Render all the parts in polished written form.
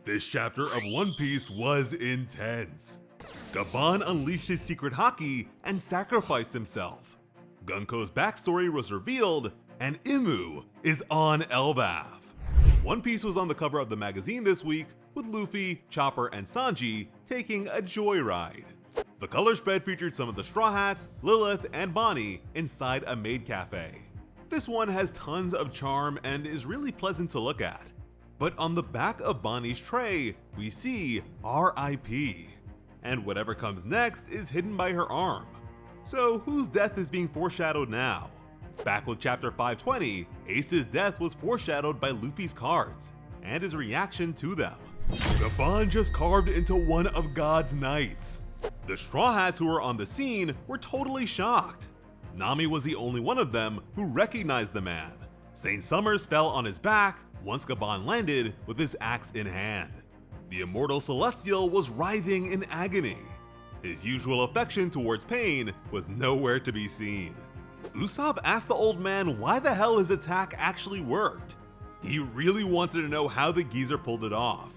This chapter of One Piece was intense. Gaban unleashed his secret haki and sacrificed himself. Gunko's backstory was revealed, and Imu is on Elbaf. One Piece was on the cover of the magazine this week, with Luffy, Chopper, and Sanji taking a joyride. The color spread featured some of the Straw Hats, Lilith, and Bonnie inside a maid cafe. This one has tons of charm and is really pleasant to look at. But on the back of Bonnie's tray, we see R.I.P. And whatever comes next is hidden by her arm. So whose death is being foreshadowed now? Back with chapter 520, Ace's death was foreshadowed by Luffy's cards, and his reaction to them. Gaban just carved into one of God's knights. The Straw Hats who were on the scene were totally shocked. Nami was the only one of them who recognized the man. Saint Summers fell on his back once Gaban landed with his axe in hand. The immortal Celestial was writhing in agony. His usual affection towards pain was nowhere to be seen. Usopp asked the old man why the hell his attack actually worked. He really wanted to know how the geezer pulled it off.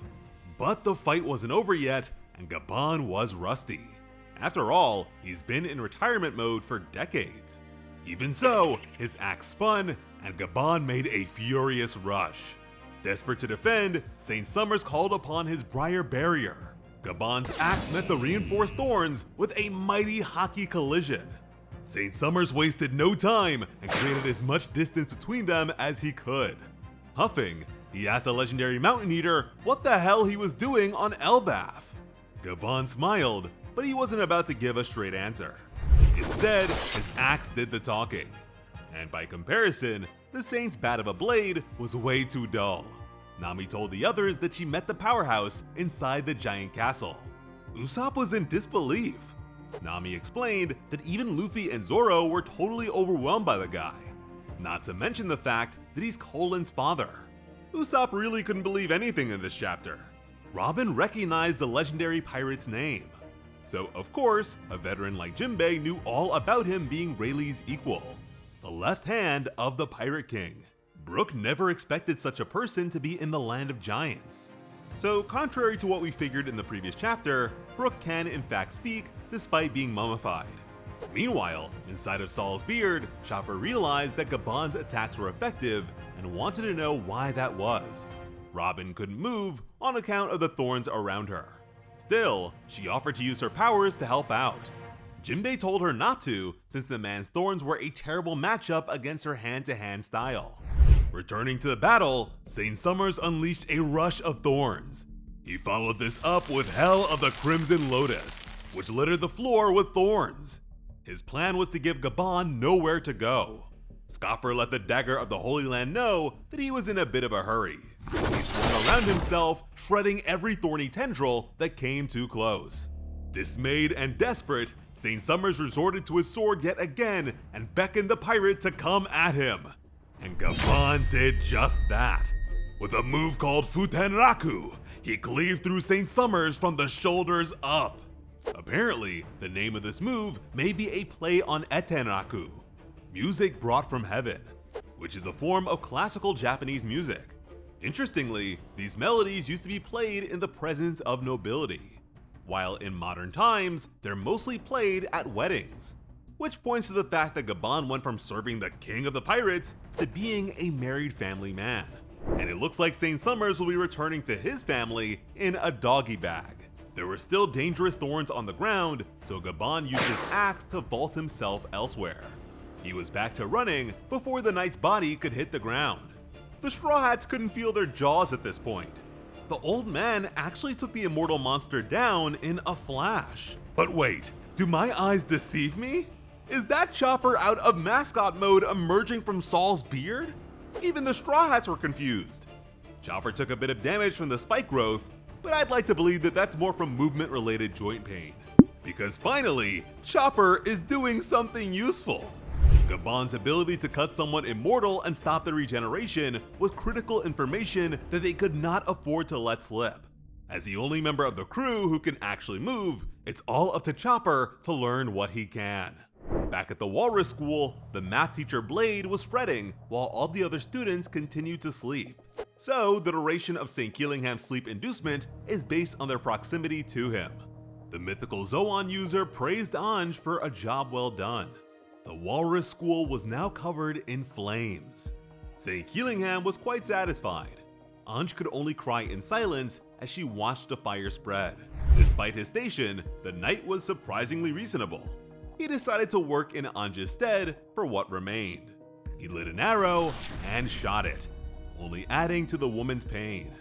But the fight wasn't over yet, and Gaban was rusty. After all, he's been in retirement mode for decades. Even so, his axe spun, and Gaban made a furious rush. Desperate to defend, Saint Summers called upon his Briar Barrier. Gaban's axe met the reinforced thorns with a mighty haki collision. Saint Summers wasted no time and created as much distance between them as he could. Huffing, he asked the legendary Mountain Eater what the hell he was doing on Elbaf. Gaban smiled, but he wasn't about to give a straight answer. Instead, his axe did the talking. And by comparison, the Saint's bat of a blade was way too dull. Nami told the others that she met the powerhouse inside the giant castle. Usopp was in disbelief. Nami explained that even Luffy and Zoro were totally overwhelmed by the guy. Not to mention the fact that he's Colin's father. Usopp really couldn't believe anything in this chapter. Robin recognized the legendary pirate's name. So of course, a veteran like Jinbei knew all about him being Rayleigh's equal, the left hand of the Pirate King. Brook never expected such a person to be in the land of giants. So contrary to what we figured in the previous chapter, Brook can in fact speak despite being mummified. Meanwhile, inside of Saul's beard, Chopper realized that Gaban's attacks were effective and wanted to know why that was. Robin couldn't move on account of the thorns around her. Still, she offered to use her powers to help out. Jinbei told her not to, since the man's thorns were a terrible matchup against her hand-to-hand style. Returning to the battle, Saint Summers unleashed a rush of thorns. He followed this up with Hell of the Crimson Lotus, which littered the floor with thorns. His plan was to give Gaban nowhere to go. Scopper let the Dagger of the Holy Land know that he was in a bit of a hurry. He swung around himself, shredding every thorny tendril that came too close. Dismayed and desperate, Saint Summers resorted to his sword yet again and beckoned the pirate to come at him. And Gaban did just that. With a move called Futenraku, he cleaved through Saint Summers from the shoulders up. Apparently, the name of this move may be a play on Etenraku, music brought from heaven, which is a form of classical Japanese music. Interestingly, these melodies used to be played in the presence of nobility, while in modern times, they're mostly played at weddings. Which points to the fact that Gaban went from serving the king of the pirates to being a married family man. And it looks like Saint Summers will be returning to his family in a doggy bag. There were still dangerous thorns on the ground, so Gaban used his axe to vault himself elsewhere. He was back to running before the knight's body could hit the ground. The Straw Hats couldn't feel their jaws at this point. The old man actually took the immortal monster down in a flash. But wait, do my eyes deceive me? Is that Chopper out of mascot mode emerging from Saul's beard? Even the Straw Hats were confused. Chopper took a bit of damage from the spike growth, but I'd like to believe that that's more from movement-related joint pain. Because finally, Chopper is doing something useful. Gaban's ability to cut someone immortal and stop their regeneration was critical information that they could not afford to let slip. As the only member of the crew who can actually move, it's all up to Chopper to learn what he can. Back at the Walrus School, the math teacher Blade was fretting while all the other students continued to sleep. So the duration of St. Keelingham's sleep inducement is based on their proximity to him. The mythical Zoan user praised Anj for a job well done. The Walrus School was now covered in flames. St. Keelingham was quite satisfied. Anj could only cry in silence as she watched the fire spread. Despite his station, the knight was surprisingly reasonable. He decided to work in Anj's stead for what remained. He lit an arrow and shot it, only adding to the woman's pain.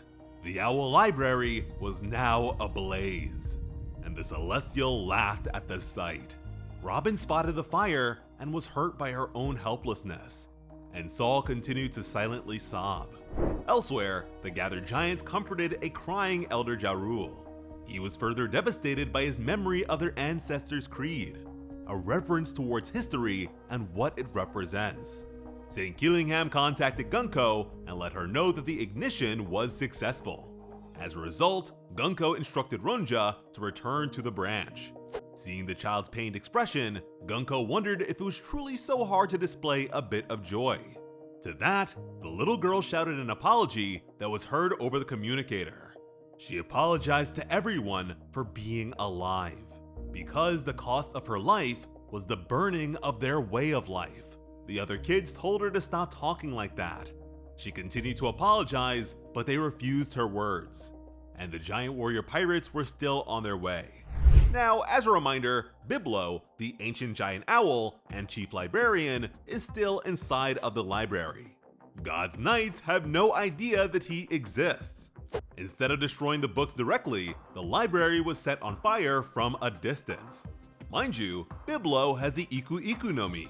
The Owl Library was now ablaze, and the Celestial laughed at the sight. Robin spotted the fire and was hurt by her own helplessness, and Saul continued to silently sob. Elsewhere, the gathered giants comforted a crying Elder Jarul. He was further devastated by his memory of their ancestors' creed, a reverence towards history and what it represents. St. Keelingham contacted Gunko and let her know that the ignition was successful. As a result, Gunko instructed Ronja to return to the branch. Seeing the child's pained expression, Gunko wondered if it was truly so hard to display a bit of joy. To that, the little girl shouted an apology that was heard over the communicator. She apologized to everyone for being alive, because the cost of her life was the burning of their way of life. The other kids told her to stop talking like that. She continued to apologize, but they refused her words, and the giant warrior pirates were still on their way. Now, as a reminder, Biblo, the ancient giant owl and chief librarian, is still inside of the library. God's knights have no idea that he exists. Instead of destroying the books directly, the library was set on fire from a distance. Mind you, Biblo has the Iku Iku no Mi,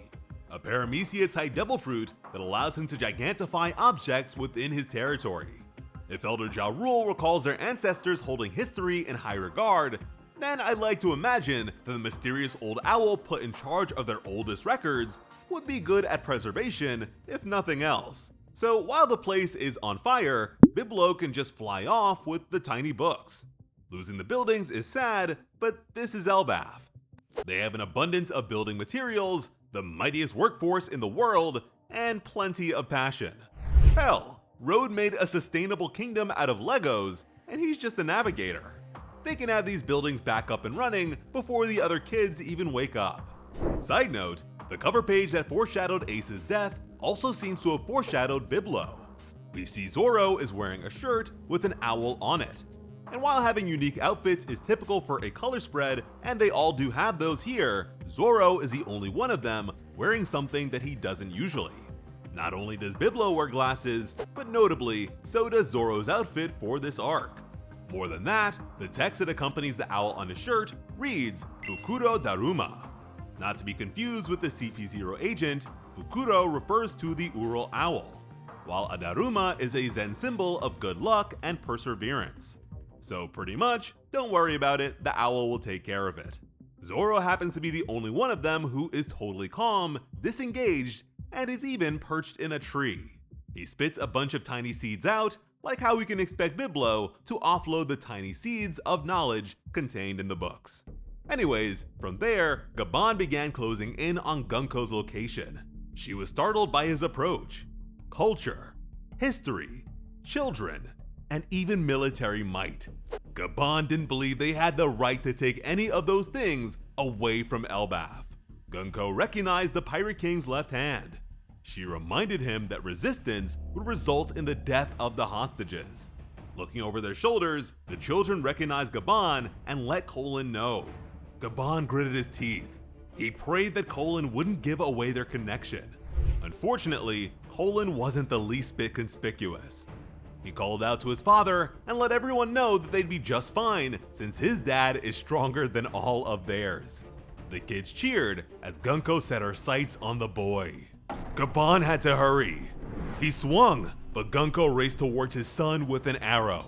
a paramecia-type devil fruit that allows him to gigantify objects within his territory. If Elder Jarul recalls their ancestors holding history in high regard, then I'd like to imagine that the mysterious old owl put in charge of their oldest records would be good at preservation, if nothing else. So while the place is on fire, Biblo can just fly off with the tiny books. Losing the buildings is sad, but this is Elbaf. They have an abundance of building materials, the mightiest workforce in the world, and plenty of passion. Hell, Road made a sustainable kingdom out of Legos, and he's just a navigator. They can have these buildings back up and running before the other kids even wake up. Side note, the cover page that foreshadowed Ace's death also seems to have foreshadowed Biblo. We see Zoro is wearing a shirt with an owl on it. And while having unique outfits is typical for a color spread, and they all do have those here, Zoro is the only one of them wearing something that he doesn't usually. Not only does Biblo wear glasses, but notably, so does Zoro's outfit for this arc. More than that, the text that accompanies the owl on his shirt reads Fukuro Daruma. Not to be confused with the CP0 agent, Fukuro refers to the Ural owl, while a Daruma is a Zen symbol of good luck and perseverance. So pretty much, don't worry about it, the owl will take care of it. Zoro happens to be the only one of them who is totally calm, disengaged, and is even perched in a tree. He spits a bunch of tiny seeds out, like how we can expect Biblo to offload the tiny seeds of knowledge contained in the books. Anyways, from there, Gaban began closing in on Gunko's location. She was startled by his approach. Culture, history, children, and even military might. Gaban didn't believe they had the right to take any of those things away from Elbaf. Gunko recognized the Pirate King's left hand. She reminded him that resistance would result in the death of the hostages. Looking over their shoulders, the children recognized Gaban and let Colin know. Gaban gritted his teeth. He prayed that Colin wouldn't give away their connection. Unfortunately, Colin wasn't the least bit conspicuous. He called out to his father and let everyone know that they'd be just fine since his dad is stronger than all of theirs. The kids cheered as Gunko set her sights on the boy. Gaban had to hurry. He swung, but Gunko raced towards his son with an arrow.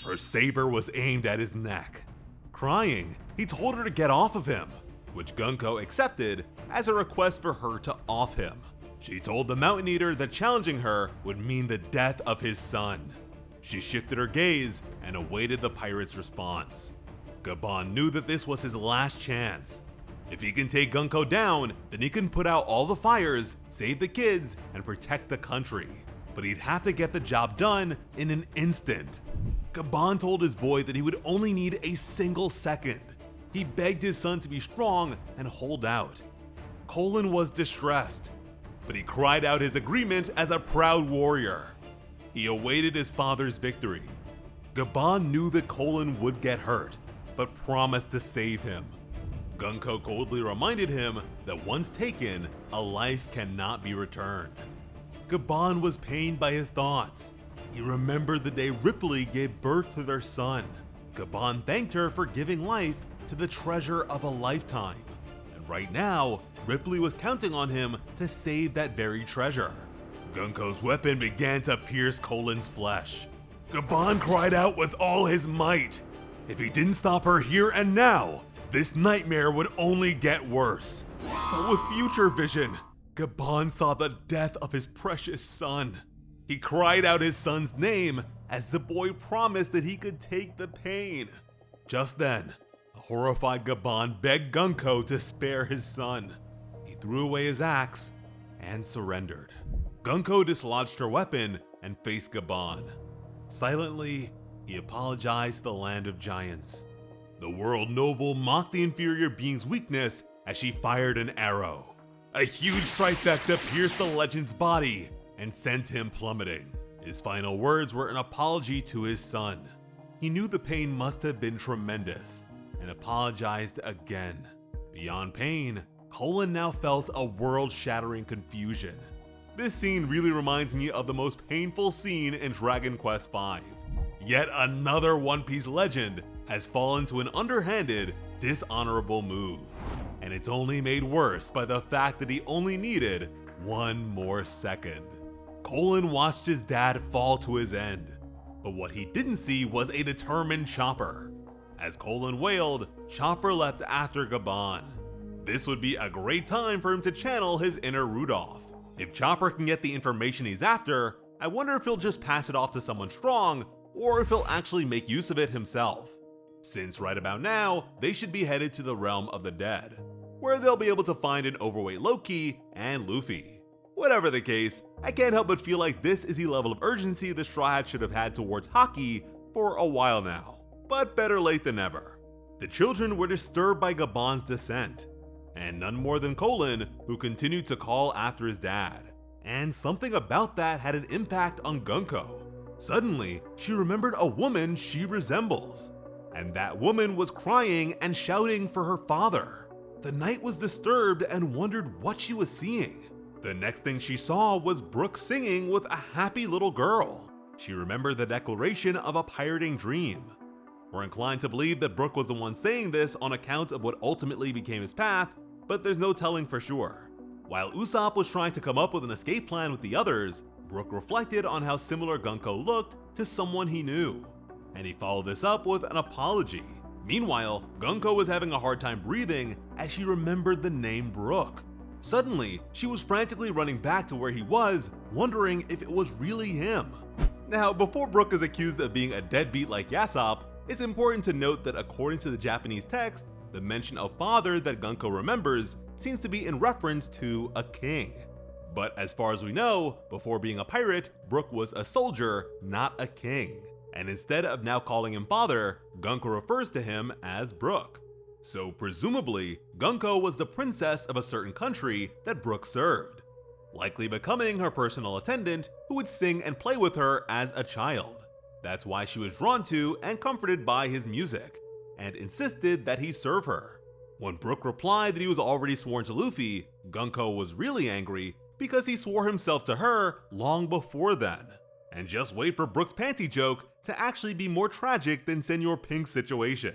Her saber was aimed at his neck. Crying, he told her to get off of him, which Gunko accepted as a request for her to off him. She told the Mountain Eater that challenging her would mean the death of his son. She shifted her gaze and awaited the pirate's response. Gaban knew that this was his last chance. If he can take Gunko down, then he can put out all the fires, save the kids, and protect the country. but he'd have to get the job done in an instant. Gaban told his boy that he would only need a single second. He begged his son to be strong and hold out. Colin was distressed, but he cried out his agreement as a proud warrior. He awaited his father's victory. Gaban knew that Colin would get hurt, but promised to save him. Gunko coldly reminded him that once taken, a life cannot be returned. Gaban was pained by his thoughts. He remembered the day Ripley gave birth to their son. Gaban thanked her for giving life to the treasure of a lifetime. And right now, Ripley was counting on him to save that very treasure. Gunko's weapon began to pierce Colin's flesh. Gaban cried out with all his might. If he didn't stop her here and now, this nightmare would only get worse. But with future vision, Gaban saw the death of his precious son. He cried out his son's name as the boy promised that he could take the pain. Just then, the horrified Gaban begged Gunko to spare his son. He threw away his axe and surrendered. Gunko dislodged her weapon and faced Gaban. Silently, he apologized to the land of giants. The world noble mocked the inferior being's weakness as she fired an arrow. A huge trifecta pierced the legend's body and sent him plummeting. His final words were an apology to his son. He knew the pain must have been tremendous and apologized again. Beyond pain, Colin now felt a world-shattering confusion. This scene really reminds me of the most painful scene in Dragon Quest V. Yet another One Piece legend has fallen to an underhanded, dishonorable move. And it's only made worse by the fact that he only needed one more second. Colin watched his dad fall to his end, but what he didn't see was a determined Chopper. As Colin wailed, Chopper leapt after Gaban. This would be a great time for him to channel his inner Rudolph. If Chopper can get the information he's after, I wonder if he'll just pass it off to someone strong, or if he'll actually make use of it himself. Since right about now, they should be headed to the realm of the dead, where they'll be able to find an overweight Loki and Luffy. Whatever the case, I can't help but feel like this is the level of urgency the Straw Hats should have had towards Haki for a while now, but better late than never. The children were disturbed by Gaban's descent, and none more than Colin, who continued to call after his dad. And something about that had an impact on Gunko. Suddenly, she remembered a woman she resembles, and that woman was crying and shouting for her father. The knight was disturbed and wondered what she was seeing. The next thing she saw was Brook singing with a happy little girl. She remembered the declaration of a pirating dream. We're inclined to believe that Brook was the one saying this on account of what ultimately became his path, but there's no telling for sure. While Usopp was trying to come up with an escape plan with the others, Brook reflected on how similar Gunko looked to someone he knew, and he followed this up with an apology. Meanwhile, Gunko was having a hard time breathing as she remembered the name Brook. Suddenly, she was frantically running back to where he was, wondering if it was really him. Now, before Brook is accused of being a deadbeat like Yasopp, it's important to note that according to the Japanese text, the mention of father that Gunko remembers seems to be in reference to a king. But as far as we know, before being a pirate, Brook was a soldier, not a king. And instead of now calling him father, Gunko refers to him as Brook. So presumably, Gunko was the princess of a certain country that Brook served, likely becoming her personal attendant who would sing and play with her as a child. That's why she was drawn to and comforted by his music, and insisted that he serve her. When Brook replied that he was already sworn to Luffy, Gunko was really angry because he swore himself to her long before then. And just wait for Brook's panty joke to actually be more tragic than Senor Pink's situation.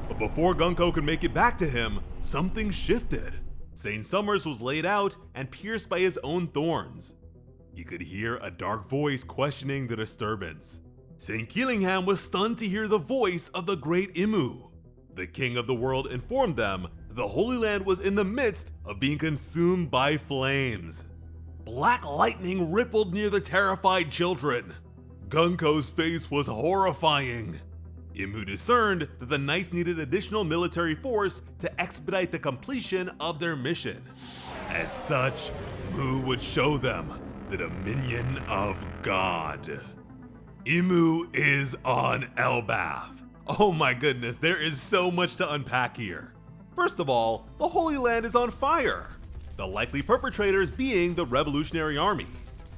But before Gunko could make it back to him, something shifted. Saint Summers was laid out and pierced by his own thorns. He could hear a dark voice questioning the disturbance. Saint Killingham was stunned to hear the voice of the great Imu. The king of the world informed them the Holy Land was in the midst of being consumed by flames. Black lightning rippled near the terrified children. Gunko's face was horrifying. Imu discerned that the Knights needed additional military force to expedite the completion of their mission. As such, Mu would show them the Dominion of God. Imu is on Elbaf. Oh my goodness, there is so much to unpack here. First of all, the Holy Land is on fire, the likely perpetrators being the Revolutionary Army.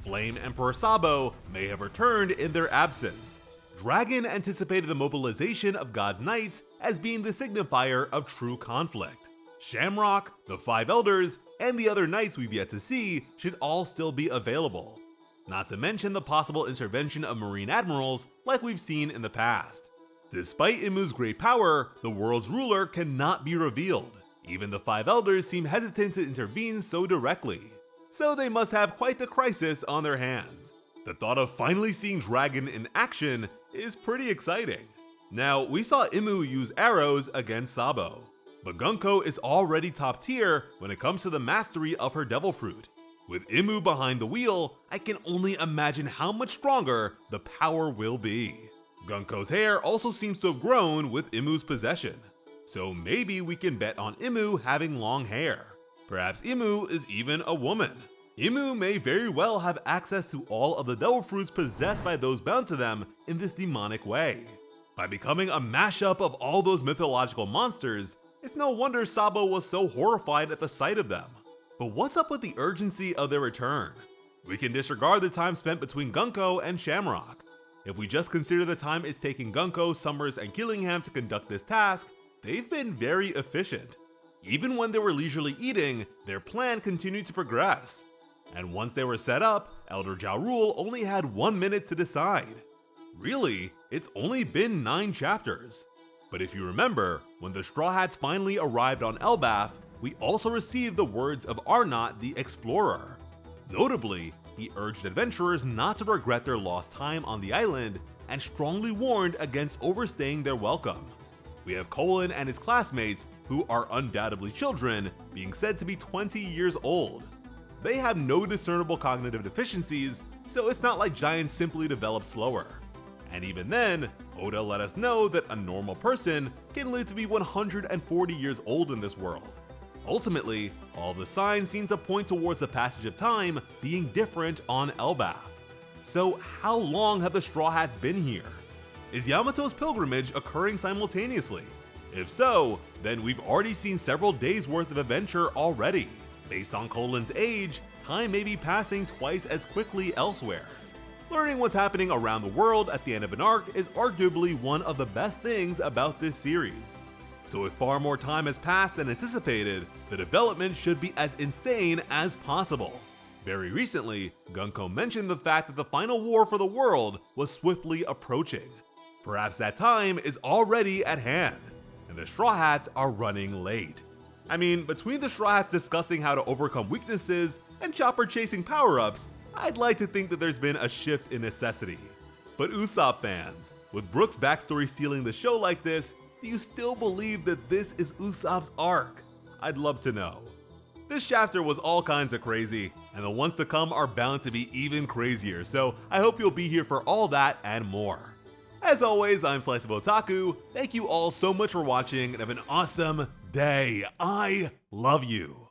Flame Emperor Sabo may have returned in their absence. Dragon anticipated the mobilization of God's Knights as being the signifier of true conflict. Shamrock, the Five Elders, and the other knights we've yet to see should all still be available. Not to mention the possible intervention of Marine Admirals like we've seen in the past. Despite Imu's great power, the world's ruler cannot be revealed. Even the Five Elders seem hesitant to intervene so directly. So they must have quite the crisis on their hands. The thought of finally seeing Dragon in action is pretty exciting. Now, we saw Imu use arrows against Sabo, but Gunko is already top tier when it comes to the mastery of her Devil Fruit. With Imu behind the wheel, I can only imagine how much stronger the power will be. Gunko's hair also seems to have grown with Imu's possession, so maybe we can bet on Imu having long hair. Perhaps Imu is even a woman. Imu may very well have access to all of the Devil Fruits possessed by those bound to them in this demonic way. By becoming a mashup of all those mythological monsters, it's no wonder Sabo was so horrified at the sight of them. But what's up with the urgency of their return? We can disregard the time spent between Gunko and Shamrock. If we just consider the time it's taking Gunko, Summers, and Killingham to conduct this task, they've been very efficient. Even when they were leisurely eating, their plan continued to progress. And once they were set up, Elder Ja Rule only had 1 minute to decide. Really, it's only been 9 chapters. But if you remember, when the Straw Hats finally arrived on Elbaf, we also received the words of Arnott the Explorer. Notably, he urged adventurers not to regret their lost time on the island and strongly warned against overstaying their welcome. We have Colin and his classmates, who are undoubtedly children, being said to be 20 years old. They have no discernible cognitive deficiencies, so it's not like giants simply develop slower. And even then, Oda let us know that a normal person can live to be 140 years old in this world. Ultimately, all the signs seem to point towards the passage of time being different on Elbaf. So how long have the Straw Hats been here? Is Yamato's pilgrimage occurring simultaneously? If so, then we've already seen several days worth of adventure already. Based on Colin's age, time may be passing twice as quickly elsewhere. Learning what's happening around the world at the end of an arc is arguably one of the best things about this series. So if far more time has passed than anticipated, the development should be as insane as possible. Very recently, Gunko mentioned the fact that the final war for the world was swiftly approaching. Perhaps that time is already at hand, and the Straw Hats are running late. I mean, between the Straw Hats discussing how to overcome weaknesses and Chopper chasing power-ups, I'd like to think that there's been a shift in necessity. But Usopp fans, with Brook's backstory sealing the show like this, do you still believe that this is Usopp's arc? I'd love to know. This chapter was all kinds of crazy, and the ones to come are bound to be even crazier, so I hope you'll be here for all that and more. As always, I'm Slice of Otaku. Thank you all so much for watching and have an awesome day. I love you.